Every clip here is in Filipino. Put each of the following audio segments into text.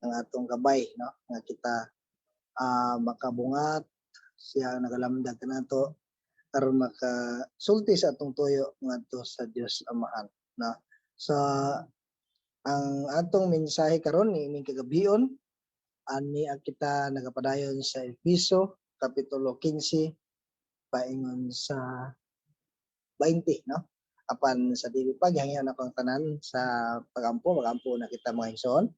ang atong gabay, no, nga kita makabungat siya nagalamdag kanato aron makasulti sa atong tuyo ngadto sa Dios Amahan, na sa ang atong mensahe karon ni kagabion ani kita nagapadayon sa Efeso kapitulo 15 paingon sa 20, no, apan sa dili pa gihangyan akong tanan sa pagampo na kita mga igsoon.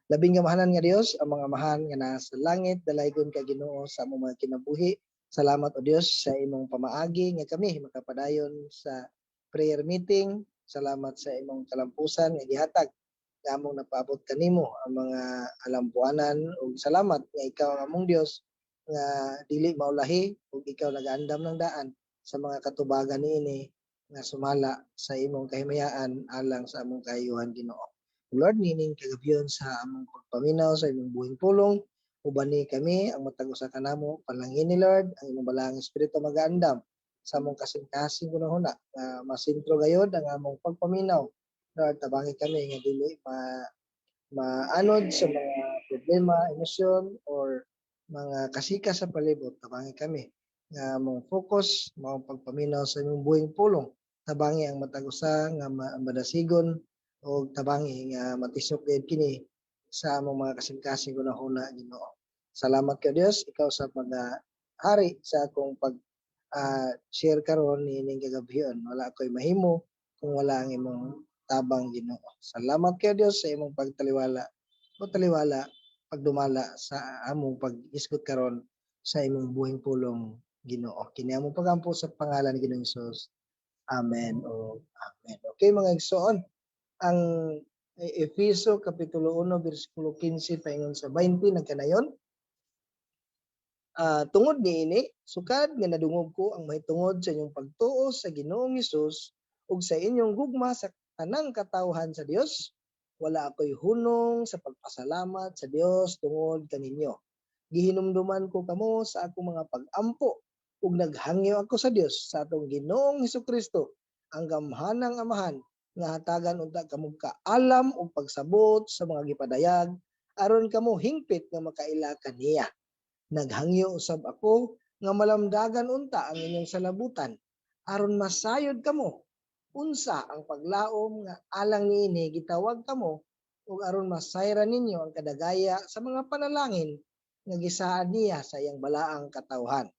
Labing gamahanan nga Dios, ang mga amahan nga nasa langit, dalaygon ka Ginoo sa among mga kinabuhi. Salamat o Dios sa imong pamaagi nga kami makapadayon sa prayer meeting. Salamat sa imong kalampusan nga gihatag nga among napaabot kanimo ang mga alampuanan, ug salamat nga ikaw ang among Dios nga dili maulahi ug ikaw nagaandam ng daan sa mga katubagan niini nga sumala sa imong kahimayaan alang sa among kahayuhan Ginoo. Lord, nining kagabion sa among pagpaminaw sa imong buhing pulong, ubani kami ang matag usa kanamo palangin ni Lord ang imong balaang espiritu magaandam sa among kasing-kasing kunahuna nga masintro gayod ang among pagpaminaw. Lord, tabangi kami nga dili maanod sa mga problema, emosyon or mga kasika sa palibot. Tabangi kami nga among focus mao pagpaminaw sa imong buhing pulong. Tabangi ang matag usa nga madasigon o tabangi nga matisok gayud kini sa among mga kasing-kasing kunahuna Ginoo. Salamat ka Dios, ikaw sa hari sa akong pag share karon niining kagabion. Wala ko'y mahimo kung wala ang imong tabang Ginoo. Salamat ka Dios sa imong pagtaliwala pagdumala sa among pag-isgot karon sa imong buhing pulong Ginoo. Kini among pagampo sa pangalan ni Ginoong Hesus. Amen o amen. Okay mga igsoon, ang Efeso kapitulo 1 bersikulo 15 paingon sa 20 nagkanayon. Tungod niini, sukad nga nadungog ko ang mahitungod sa inyong pagtuo sa Ginoong Hesus ug sa inyong gugma sa tanang katawhan sa Dios. Wala ako'y hunong sa pagpasalamat sa Dios tungod kaninyo. Gihinumduman ko kamo sa akong mga pag-ampo ug naghangyo ako sa Dios sa atong Ginoong Hesukristo ang gamhanang amahan nga hatagan unta kamo kaalam ug pagsabot sa mga gipadayag aron kamo hingpit nga makaila kaniya. Naghangyo usab ako nga malamdagan unta ang inyong salabutan aron masayod kamo unsa ang paglaom nga alang niini gitawag kamo ug aron masayran ninyo ang kadagaya sa mga panalangin nga gisaad niya sa iyang balaang katawhan.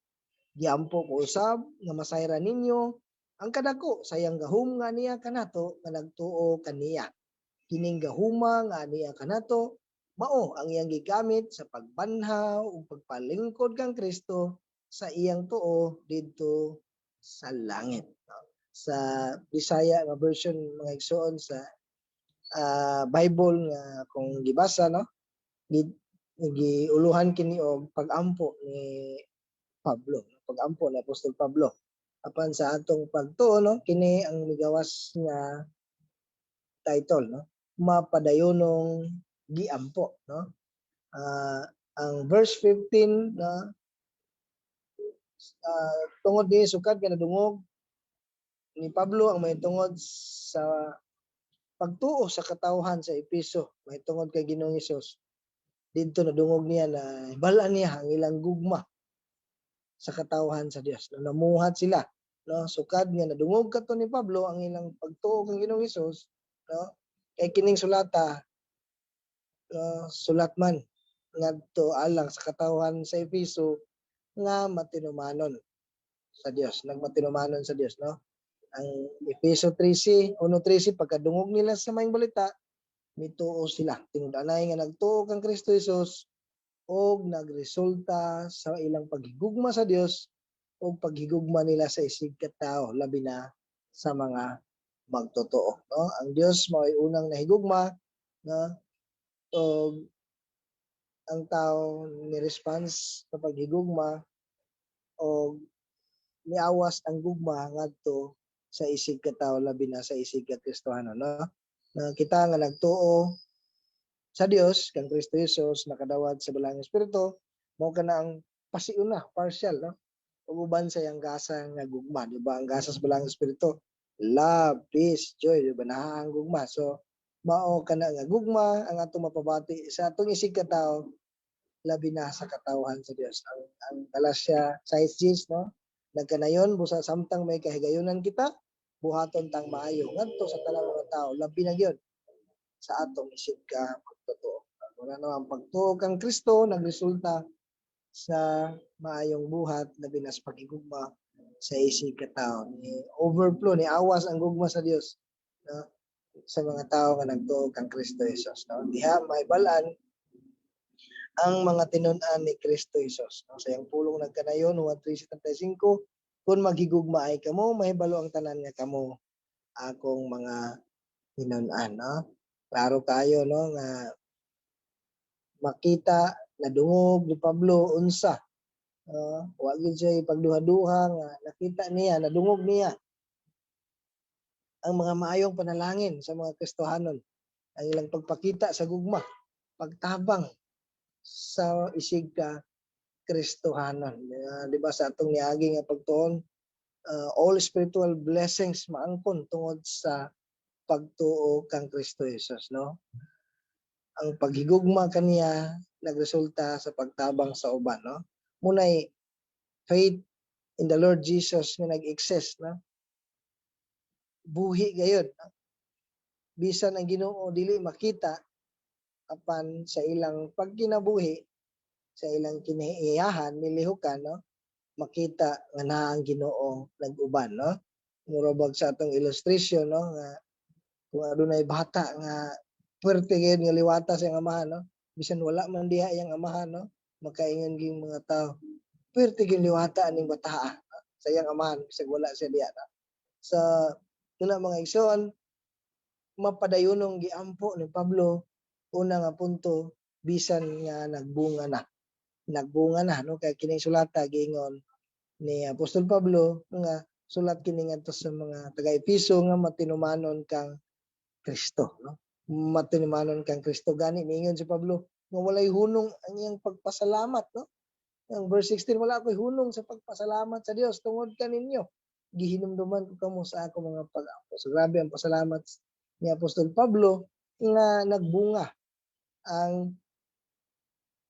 Giampo ko usab nga masayran ninyo ang kadako sa iyang gahum nga niya kanato nga nagtuo kaniya. Kining gahuma nga niya kanato mao ang iyang gigamit sa pagbanhaw ug pagpalingkod kang Kristo sa iyang tuo didto sa langit. Sa Bisaya nga version mga igsoon sa Bible nga kung gibasa, no, giuluhan kini og pag-ampo ni Pablo, pag-ampo ni Apostol Pablo. Apan sa atong pagtuo, no, kini ang migawas nga title, no, mapadayonong giampo, no. Ang verse 15 na tungod ni sukad nga nadungog ni Pablo ang mahitungod sa pagtuo sa katawhan sa Efeso, mahitungod kay Ginoong Hesus. Didto nadungog niya na balaan niya ang ilang gugma sa katawhan sa Dios. Namuhat sila, no, sukad nga nadungog kadto ni Pablo ang ilang pagtuo kang Ginoong Hesus, no, kay kining sulata sulat man ngadto alang sa katawhan sa Efeso nga matinumanon sa Dios, nagmatinumanon sa Dios, no. Ang Efeso 1:13 pagkadungog nila sa maayong balita, mituo sila tinud-anay nga nagtuo kang Kristo Hesus og nagresulta sa ilang paghigugma sa Dios o paghigugma nila sa isig katao labi na sa mga magtotoo, no. Ang Dios mao'y unang nahigugma, no, og ang tao ni response sa paghigugma og niawas ang gugma ngadto sa isig katao labi na sa isig ka Kristohano, no. Na kita nga nagtuo sa Dios kang Kristo Hesus nakadawat sa balaang espiritu mao kana ang pasiuna partial, no, ug uban sa iyang gasa nga gugma, di ba? Ang gasa sa balaang espiritu love, peace, joy, di ba, nahaang gugma. So mao kana nga gugma ang atong mapabati sa atong isig katawo labi na sa katawhan sa Dios. Ang Galasya 6:10 no, nagkanayon busa samtang may kahigayunan kita, buhaton tang maayo ngadto sa tanang mga tao labi na gyud sa atong isig ka pagtotoo. Wala na ang pagtuo kang Kristo nagresulta sa maayong buhat labi na sa pagigugma sa isig katawo. Ni overflow ni awas ang gugma sa Dios no, sa mga tao nga nagtuo kang Kristo Jesus no. Diha may balan ang mga tinun-an ni Kristo Jesus. No? Sa iyang pulong nagkanayon, Juan 3:75, kung maghigugma ay kamo, mahibalo ang tanan nga kamo akong mga tinun-an. No? Klaro kayo no, nga makita na dungog ni Pablo unsa. Wa gyud siya pagduha-duha nga nakita niya, nadungog niya ang mga maayong panalangin sa mga Kristohanon. Ang ilang pagpakita sa gugma, pagtabang sa isig ka Kristohanon. Di ba sa atong niagi nga pagtuon, all spiritual blessings maangkon tungod sa pagtuo kang Kristo Jesus, no? Ang paghigugma kaniya nagresulta sa pagtabang sa uban, no? Munay faith in the Lord Jesus nga nag-exist, no? Buhi gayud, no? Bisan ang Ginoo dili makita apan sa ilang pagkinabuhi, sa ilang kinahiyahan, nilihukan, no? Makita nga naa ang Ginoo nag-uban, no? Murabag sa atong illustration, no? Nga kung adunay bata nga puwerte gyud nga liwata sa iyang amahan, no? Bisan wala man diha iyang amahan, no? Makaingon gyud mga tao, puwerte gyud liwata aning bataa no? Sa iyang amahan bisag wala siya diha, no? Sa mga igsoon, mapadayunong giampo ni Pablo una nga punto bisan nga nagbunga na no, kay kining sulata giingon ni Apostol Pablo nga sulat kini ngadto sa mga taga-Efeso nga matinumanon kang Kristo, no? Matinumanon kang Kristo gani niingon si Pablo nga walay hunong ang iyang pagpasalamat, no? Ang verse 16, wala ako'y hunong sa pagpasalamat sa Dios tungod kaninyo. Gihinumduman ko kamo sa ako mga pag-ampo. So grabe ang pasalamat ni Apostol Pablo nga nagbunga ang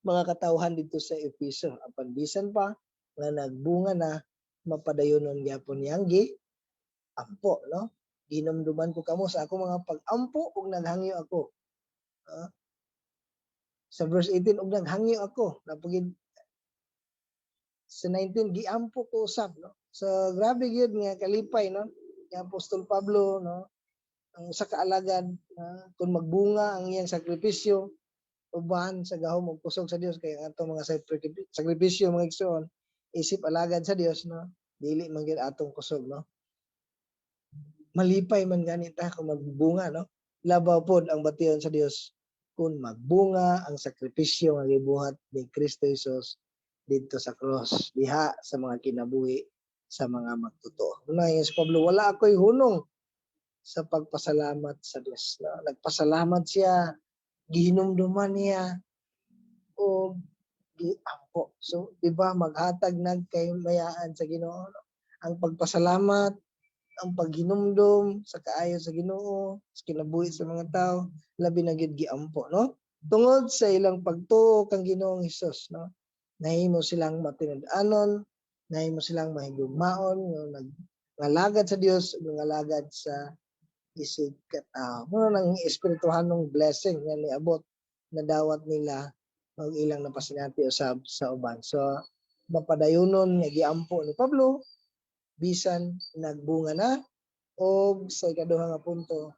mga katawhan dito sa Efeso. Apan bisan pa nga nagbunga na mapadayonon gyapon niyang ampo, no? Ginumduman ko kamo sa ako mga pag-ampo ug naghangyo ako. Sa verse 18 ug naghangyo ako. Napugid sa 19 giampo ko usab, no? So grabe gyud nga kalipay, no? Ni Apostol Pablo, no? Ang usa ka alagad kung magbunga ang iyang sakripisyo uban sa gahom ug kusog sa Dios kay atong mga sakripisyo mga igsoon isip alagad sa Dios, no? Dili man gyud atong kusog, no? Malipay man gani ta kung magbunga, no? Labaw pod ang bation sa Dios kung magbunga ang sakripisyo nga gibuhat ni Kristo Jesus dito sa cross, diha sa mga kinabuhi sa mga magtotoo. Una si Pablo, wala ako'y hunong sa pagpasalamat sa Dios. No? Nagpasalamat siya, gihinumduman niya, o giampo. So, di ba, maghatag nagkaymayaan sa Ginoo. No? Ang pagpasalamat, ang paghinumdum sa kaayo sa Ginoo, sa kinabuhi sa mga tao, labi na gyud giampo, no? Tungod sa ilang pagtuo kang Ginoong Hesus, no? Nahimo silang matinud-anon, nahimo silang mahigugmaon, ngalagad sa Dios, ngalagad sa isig katao. Mo nang espirituhanong blessing nga niabot na dawat nila og ilang napasinati usab sa uban. So mapadayonon nga giampo ni Pablo bisan nagbunga na og sa ikaduha nga punto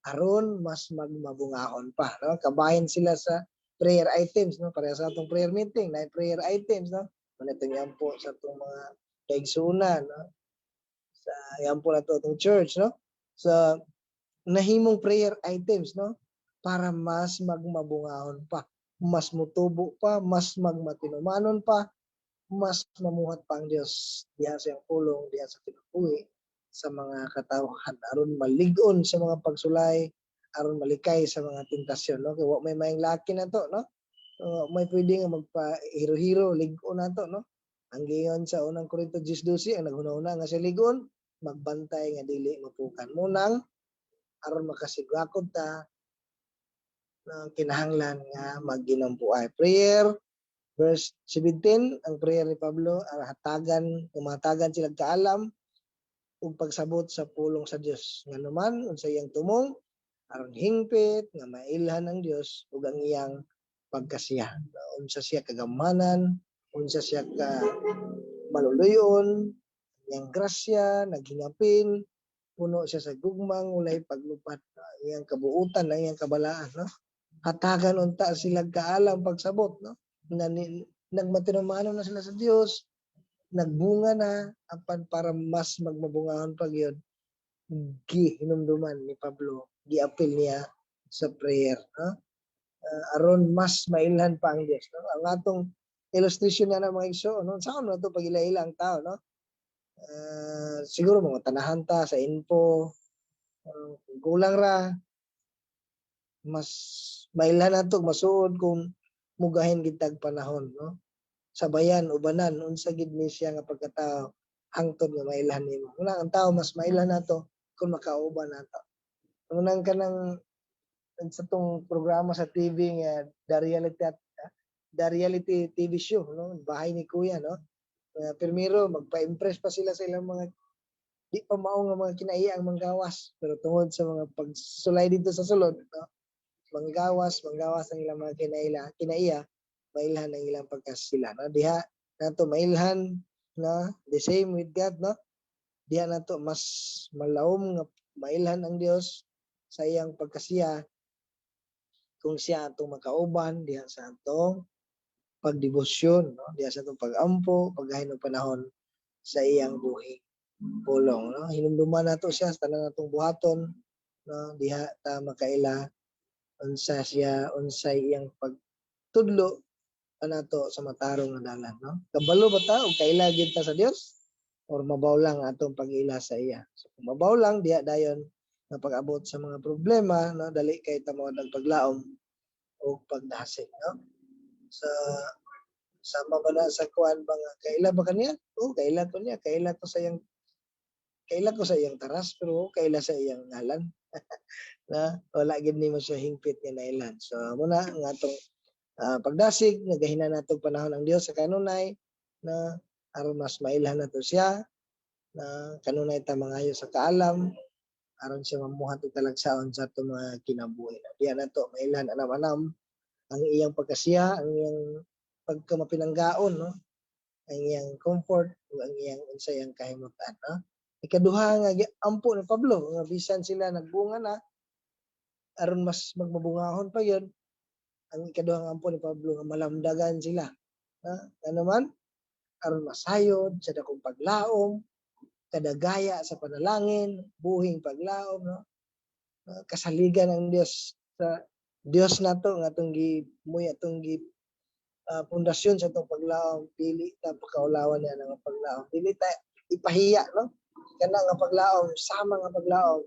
aron mas magmabungahon pa, no? Kabahin sila sa prayer items, no? Para sa atong prayer meeting na prayer items, no? Manitong yampo sa atong mga kaigsunan, no? Sa yampo na to atong church, no? Sa nahimong prayer items, no? Para mas magmabungahon pa, mas mutubo pa, mas magmatinumanon pa, mas mamuhat pa ang Dios diha sa iyang pulong, diha sa kinabuhi sa mga katawhan aron malig-on sa mga pagsulay, aron malikay sa mga tentasyon, no? Kay wa may maing laki na to, no? May pwede nga magpa-hiro-hiro, lig-on na to, no? Ang giyon sa unang Korinto 10:12 ang naghuna-una nga siya lig-on, magbantay nga dili mapukan. Munang aron makasigwakod ta na kinahanglan nga magginampuay. Prayer verse 17, ang prayer ni Pablo, humatagan sila kaalam ug pagsabot sa pulong sa Dios. Nga naman unsa iyang tumong aron hingpit nga mailhan ang Dios ug ang iyang pagkasiya. Unsa siya kagamanan, unsa siya ka maluluyon, iyang grasya, naghingapin, puno siya sa gugmang, walay paglupat, iyang kabuutan, ang iyang kabalaan, no? Hatagan unta sila kaalam pagsabot, no? Nagmatinumano na sila sa Dios, nagbunga na apan para mas magmabungahon pag yun, gihinumduman ni Pablo, giapil niya sa prayer, no? Aron mas mailhan pa ang Dios, no? Ang atong illustration na mga igso, no? Saan na to pag ila-ila ang tao, no? Siguro mga tanahan ta sa info, kulang ra, mas mailhan nato masuod kung mugahin gitag panahon, no? Sabayan ubanan unsa gid ni siya nga pagkatao hangtod nga mailhan nimo. Una ang tao mas mailhan nato kung makauban nato. Unang kanang sa tong programa sa TV nga The Reality TV show, no? Bahay ni Kuya, no? Primero magpa-impress pa sila sa ilang mga di pa mao nga mga kinaiya ang manggawas, pero tungod sa mga pagsulay dito sa sulod, no? manggawas ang ilang mga kinaiya, mailhan ang ilang pagkasila, no? Diha nato mailhan na the same with God, no? Diha nato mas malaom nga mailhan ang Dios sa iyang pagkasiya kung siya atong makauban diha sa atong pagdebosyon, no? Diha sa atong pagampo, paggahin ng panahon sa iyang buhi pulong, no? Hinumduman nato siya sa tanan natong buhaton, no? Diha ta makaila unsay iyang pagtudlo nato sa matarong nga dalan, no? Kabalo ba ta og kaila gyud ta sa Dios or mabaw lang atong pag-ila sa iya? So kung mabaw lang diha dayon na pag-abot sa mga problema, no? Dali kay ta mao paglaom o pagdasig, no? Sa sama ba na sa kuan ba nga kaila ba kaniya? Kaila ko niya, kaila ko sa iyang taras pero kaila sa iyang ngalan. Na wala gid nimo siya hingpit nga nailan. So muna nga atong pagdasig nagahinan natong panahon ang Dios sa kanunay na aron mas mailhan nato siya na kanunay ta mangayo sa kaalam aron siya mamuhat og talagsaon sa atong mga kinabuhi. Diya nato mailhan anam-anam ang iyang pagkasiya, ang iyang pagkamapinanggaon, no? Ang iyang comfort ug ang iyang unsay ang kahimutan, no? Ikaduha nga ampo ni Pablo nga bisan sila nagbunga na aron mas magmabungahon pa yun, ang ikaduhang ampo ni Pablo nga malamdagan sila. Ano man, aron masayod sa dakong paglaom, kadagaya sa panalangin, buhing paglaom, no? Kasaligan ang Dios sa Dios nato nga atong pundasyon sa atong paglaom, dili ta pakaulawan niya nga paglaom. Dili ta ipahiya, no? Kana nga paglaom, sama nga paglaom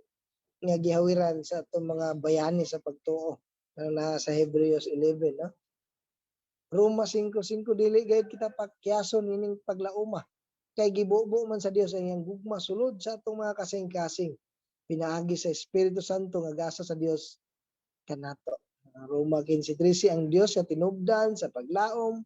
nga gihawiran sa atong mga bayani sa pagtuo na sa Hebrews 11, no? Roma 5:5 dili gayud kita pakyason ining paglauma kay gibubo man sa Dios ang iyang gugma sulod sa atong mga kasing-kasing pinaagi sa Espiritu Santo nga gasa sa Dios kanato. Roma 15:13 ang Dios sa tinubdan sa paglaom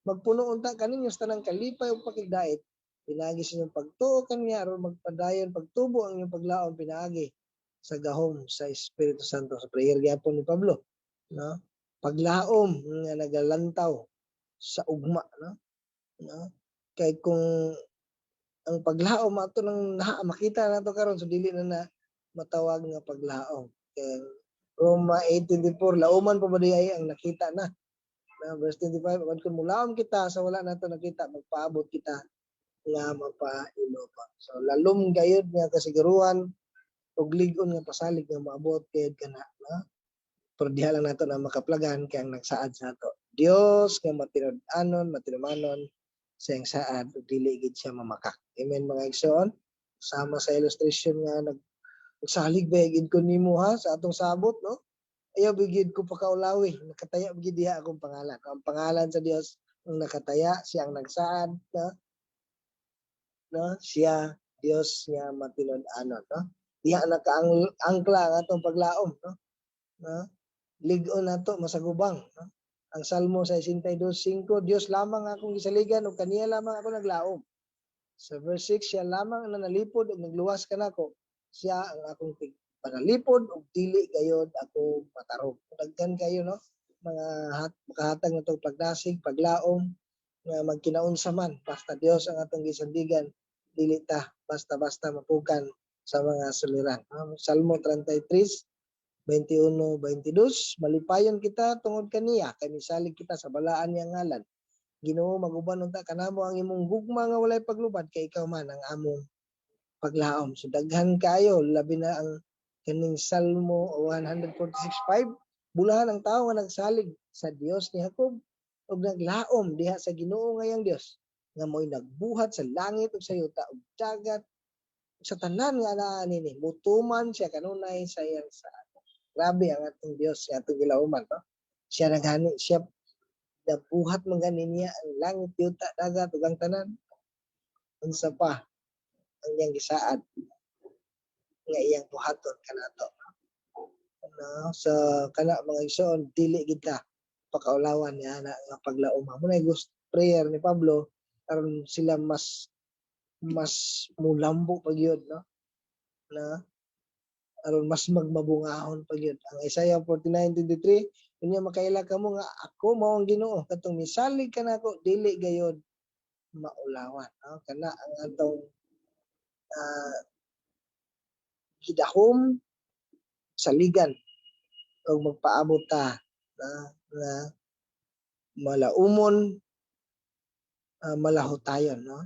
magpuno unta kaninyo sa tanang kalipay ug pakigdait pinaagi sa inyong pagtuo kaniya aron magpadayon pagtubo ang inyong paglaom pinaagi sa gahom sa Espiritu Santo sa prayer gyapon ni Pablo, no? Paglaom nga nagalantaw sa ugma, no? Kay kung ang paglaom ato nang makita nato karon so dili na matawag nga paglaom. Kay Roma 8:24 lauman pa ba diay ang nakita na. Verse 25 kung mulaom kita sa wala nato nakita magpaabot kita nga mapailo pa. So lalom gayud nga kasiguruhan ug lig-on nga pasalig nga maabot kay kana, no? Pero diha lang nato na makaplagan kay ang nagsaad sa ato. Dios nga matinud-anon, matinumanon sa iyang saad ug dili gid siya mamakak. Amen mga igsoon. Sama sa illustration nga nagsalig ba gid ko nimo ha sa atong sabot, no? Ayaw bigid ko pakaulawi. Nakataya bigid diha akong pangalan. Ang pangalan sa Dios ang nakataya, siya ang nagsaad, no? Siya Dios nga matinud-anon, no? diha nakaangkla ang atong paglaom, no? Na lig-on nato masagubang, no? Ang Salmo 62:5, Dios lamang akong gisaligan ug kaniya lamang ako naglaom. Sa verse 6, siya lamang ang nalipod ug nagluwas kanako. Siya ang akong panalipod ug dili gayod ako matarong. Daghan kayo, no? Mga makahatag na itong pagdasig, paglaom, nga magkinaunsa man. Basta Dios ang atong gisandigan, dili ta basta-basta mapukan sa mga suliran. Salmo 33:21-22, malipayon kita tungod kaniya, kay misalig kita sa balaan niya ngalan. Ginoo, maguban unta kanamo ang imong gugma nga walay paglubad, kay ikaw man ang among paglaom. So daghan kayo, labi na ang kaning Salmo 146:5, bulahan ang tao nga nagsalig sa Dios ni Jacob ug naglaom diha sa Ginoo ngayang Dios nga mo'y nagbuhat sa langit ug sa yuta ug dagat sa tanan nga naa nini. Mutuman siya kanunay sa iyang sa grabe ang atong Dios, sa atong gilauman, no? Siya naghani, siya nabuhat man ganin niya ang langit, yuta, dagat ug ang tanan. Unsa pa ang iyang gisaad nga iyang buhaton kanato. No? So kana mga igsoon, dili kita pakaulawan niya na nga paglaom. Mo na gusto prayer ni Pablo aron sila mas mulambo pagyud, no? Na aron mas magmabungahon pagyud. Ang Isaiah 49:23, unya makaila kamo nga ako mao ang Ginoo, katong misalig kanako dili gayod maulawan, no? Kana ang atong gidahom saligan o magpaabot ta na malaumon, malahutayon, no?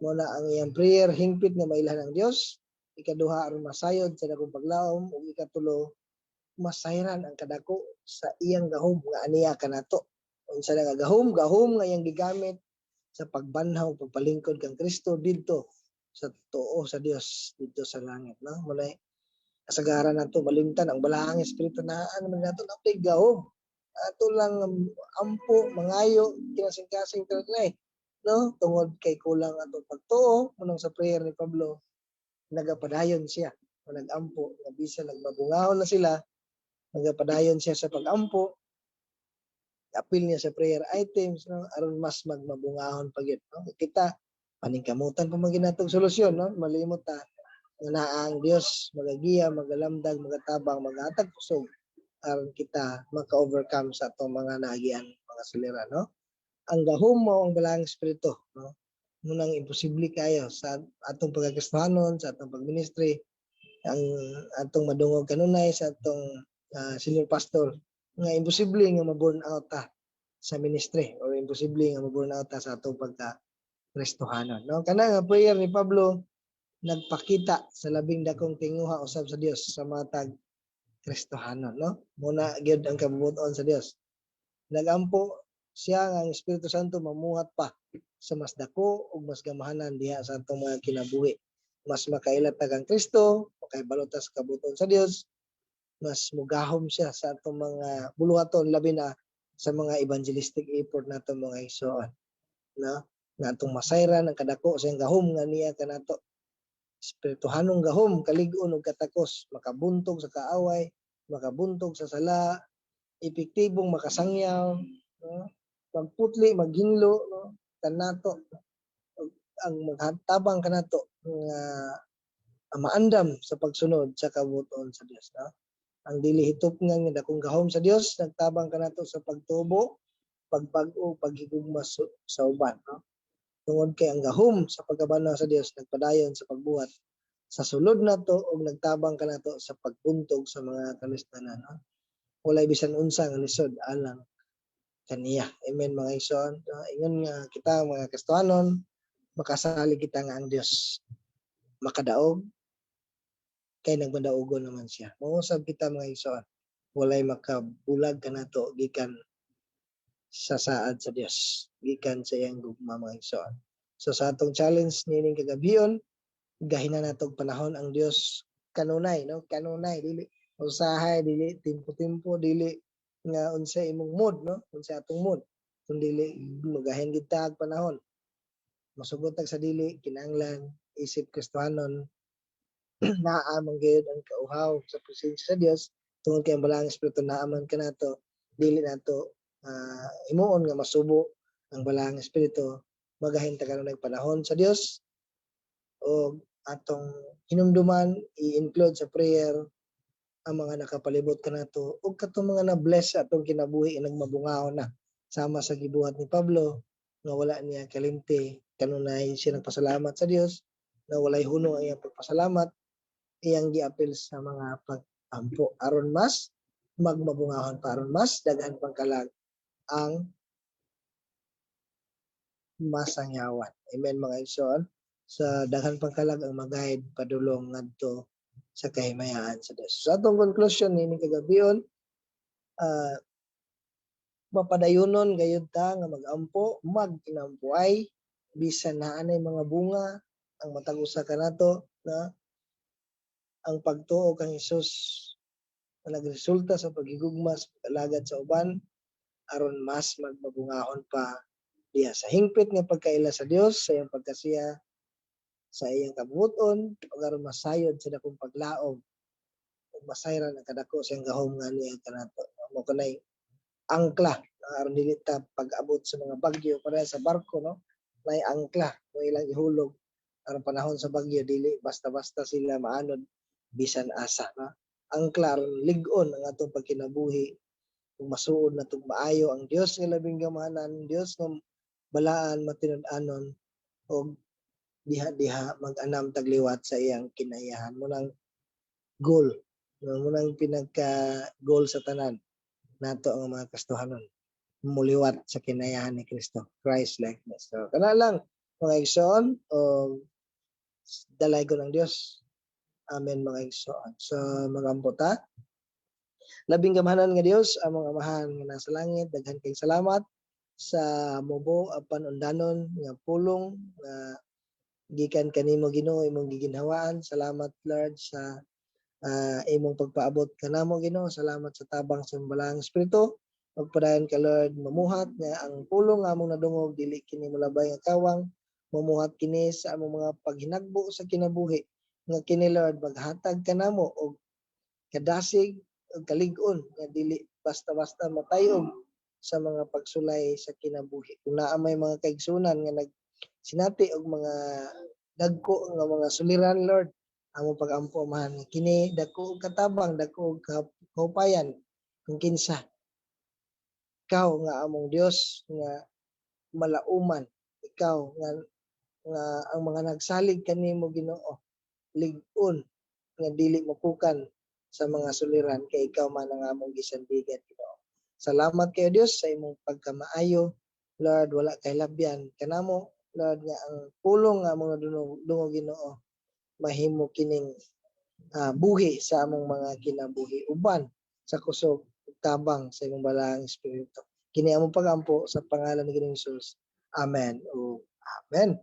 Muna ang iyang prayer, hingpit nga mailahan ang Dios. Ikaduha, aron masayod sa dakong paglaom. Ug ikatulo, masayran ang kadako sa iyang gahom nga aniya kanato. Unsa na nga gahom nga iyang gigamit sa pagbanhaw, pagpalingkod kang Kristo didto sa tuo sa Dios didto sa langit, no? Muna kasagaran nato malimtan ang balahang espiritu na man nato napay gahom. Ato lang ampo mangayo kinasing-kasing talay, no? Tungod kay kulang atong pagtuo, munang sa prayer ni Pablo, nagapadayon siya o nagampo, nga bisan nagmabungahon na sila, nagapadayon siya sa pagampo, apil niya sa prayer items, no? Aron mas magmabungahon pagyud, no? Kita paningkamutan pa man ginatong solusyon, no? Malimot ta nga naa ang Dios magagiya, magalamdag, magatabang, maghatag kusog aron kita maka-overcome sa atong mga naagian, mga suliran, no? Ang gahom mo ang balahang espiritu, no? Munang imposible kayo sa atong pagkakristahanon, sa atong pagministry, ang atong madungog kanunay sa atong senior pastor, nga imposible nga ma-burn out ta sa ministry or imposible nga ma-burn out ta sa atong pagkakristahanon, no? Kana nga prayer ni Pablo nagpakita sa labing dakong tinguha usab sa Dios sa matag Kristohanon, no? Muna gyud ang kabubuton sa Dios. Nagampo siya nga ang Espiritu Santo mamuhat pa sa mas dako ug mas gamahanan diha sa atong mga kinabuhi. Mas makailat kang Kristo, makaibalo ta sa kabubuton sa Dios, mas mugahom siya sa atong mga buluhaton, labi na sa mga evangelistic effort nato mga igsoon, no? Nga atong masayran ang kadako sa gahom nga niya kanato. Espirituhanong gahom, kalig-on ug katakos, makabuntog sa kaaway, makabuntog sa sala, epektibong makasangyaw, no? Magputli, maghinlo, no? Kanato ang maghatabang kanato nga maandam sa pagsunod sa kabuton sa Dios, no? Ang dili hitopngan nga dakong gahom sa Dios, nagtabang kanato sa pagtubo, pagpag-o, paghigugma sa uban, no? Tungod kay ang gahom sa pagkabanaw sa Dios nagpadayon sa pagbuhat sa sulod nato ug nagtabang kanato sa pagbuntog sa mga kalistanan, no? Walay bisan unsa nga lisod alang kaniya. Amen mga igsoon. Ingon nga kita mga Kristohanon, makasalig kita nga ang Dios makadaog kay nagmadaogon naman siya. Mausab kita mga igsoon, walay makabulag kanato gikan sa saad sa Dios, gikan sa iyang gugma mga igsoon. So sa atong challenge nining kagabion, gahinan natog panahon ang Dios kanunay, no? Kanunay, dili usahay, dili timpo-timpo, dili nga unsa imong mood, no? Unsa atong mood, kung dili magahin gid ta panahon. Masugot sa dili kinahanglan isip Kristohanon naamang gayud ang kauhaw sa presensya sa Dios tungod kay ang Balaang Espiritu naaman kanato dili nato himuon nga masubo ang Balaang Espiritu magahinta karon panahon sa Dios o atong hinumduman i-include sa prayer ang mga nakapalibot kanato ug katong mga na-bless sa atong kinabuhi nagmabungahon na sama sa gibuhat ni Pablo nga wala niya kalimti kanunay siya nagpasalamat sa Dios na walay hunong ang iyang pagpasalamat iyang giapil sa mga pag-ampo aron mas magmabungahon pa aron mas daghan pang kalag ang masangyawan. Amen mga igsoon. Sa daghan pang kalag ang mag-guide padulong ngadto sa kahimayaan sa Dios. Sa atong conclusion ni kagabion, mapadayunon gayud ta nga mag-ampo, mag-inampuay bisan naa nay mga bunga ang matag usa kanato na ang pagtuo kang Hesus na nagresulta sa paghigugma sa pag-alagad sa uban aron mas magmabungahon pa diya sa hingpit nga pagkaila sa Dios sa iyang pagkasiya sa iyang kabuoton ug aron masayod sa dakong paglaom ug masayran ang kadako sa iyang gahom nga niya kanato mo kanay angkla aron dili ta pag-abot sa mga bagyo para sa barko no may angkla mo ilang ihulog aron panahon sa bagyo dili basta-basta sila maanod bisan asa no angkla aron lig-on ang atong pagkinabuhi ug masuod natong maayo ang Dios nga labing gamahanan Dios nga balaan matinud-anon og diha mag-anam tagliwat sa iyang kinayahan mo nang goal mo nang pinagka goal sa tanan nato ang mga kastuhanon muliwat sa kinayahan ni Kristo Christ likeness so kana lang mga igsoon o dalay ko ng Dios amen mga igsoon so magampota labing gamahanan nga Dios among amahan nga nasa langit daghan kay salamat sa mubo apan undanon nga pulong nga gikan kanimo Ginoo imong giginhawaan salamat Lord sa imong pagpaabot kanamo Ginoo salamat sa tabang sa Balaang Espiritu magpadayon ka Lord mamuhat nga ang pulong nga among nadungog dili kini molabay nga kawang mamuhat kini sa among mga paghinagbo sa kinabuhi nga kini Lord maghatag kanamo og kadasig ug kalig-on nga dili basta-basta matayog sa mga pagsulay sa kinabuhi kung naa may mga kaigsunan nga sinati og mga dagko nga mga suliran Lord among pag-ampo man kini dako og katabang dako og kahupayan kung kinsa ikaw nga among Dios nga malauman ikaw nga ang mga nagsalig kanimo Ginoo lig-on nga dili mapukan sa mga suliran kay ikaw man ang among gisandigan Ginoo salamat kayo Dios sa imong pagkamaayo Lord wala kay labyan kanamo Lord nga ang pulong nga among dungog Ginoo mahimo kining buhi sa among mga kinabuhi uban sa kusog ug tabang sa imong Balaang Espiritu kini among pagampo sa pangalan ni Ginoong Hesus amen o amen